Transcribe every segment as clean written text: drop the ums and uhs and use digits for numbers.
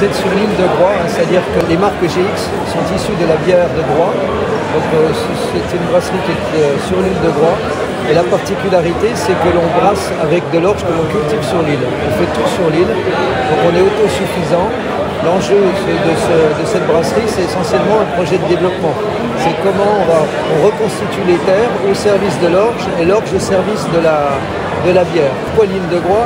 vous êtes sur l'île de Groix, hein, c'est-à-dire que les marques GX sont issues de la bière de Groix. Donc c'est une brasserie qui est sur l'île de Groix. Et la particularité, c'est que l'on brasse avec de l'orge que l'on cultive sur l'île. On fait tout sur l'île, donc on est autosuffisant. L'enjeu de cette brasserie, c'est essentiellement un projet de développement. C'est comment on reconstitue les terres au service de l'orge et l'orge au service de la bière. Pourquoi l'île de Groix?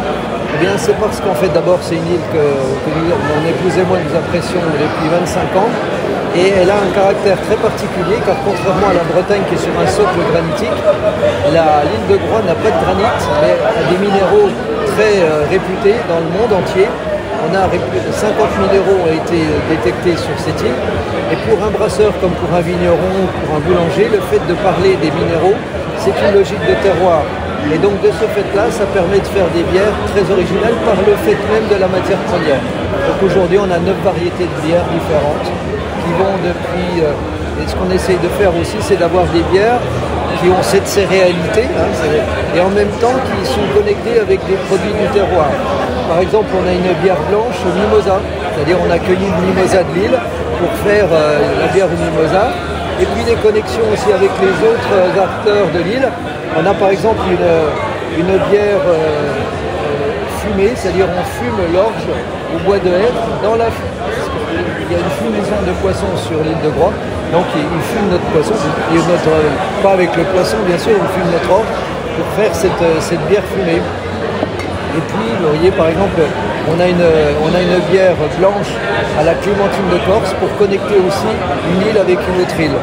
Eh bien, c'est parce qu'en fait, d'abord, c'est une île que mon épouse et moi nous apprécions depuis 25 ans. Et elle a un caractère très particulier, car contrairement à la Bretagne qui est sur un socle granitique, l'île de Groix n'a pas de granit, mais a des minéraux très réputés dans le monde entier. 50 minéraux ont été détectés sur cette île. Et pour un brasseur comme pour un vigneron, pour un boulanger, le fait de parler des minéraux, c'est une logique de terroir. Et donc de ce fait-là, ça permet de faire des bières très originales par le fait même de la matière première. Donc aujourd'hui, on a 9 variétés de bières différentes qui vont depuis... et ce qu'on essaye de faire aussi, c'est d'avoir des bières qui ont cette céréalité, hein, et en même temps qui sont connectées avec des produits du terroir. Par exemple, on a une bière blanche au mimosa, c'est-à-dire on a cueilli le mimosa de l'île pour faire la bière au mimosa. Et puis des connexions aussi avec les autres acteurs de l'île. On a par exemple une bière fumée, c'est-à-dire on fume l'orge au bois de hêtre dans la... Il y a une fumaison de poisson sur l'île de Groix, donc ils fument notre poisson, pas avec le poisson bien sûr, ils fument notre orge pour faire cette bière fumée. Et puis, vous voyez, par exemple, on a une bière blanche à la clémentine de Corse pour connecter aussi une île avec une autre île.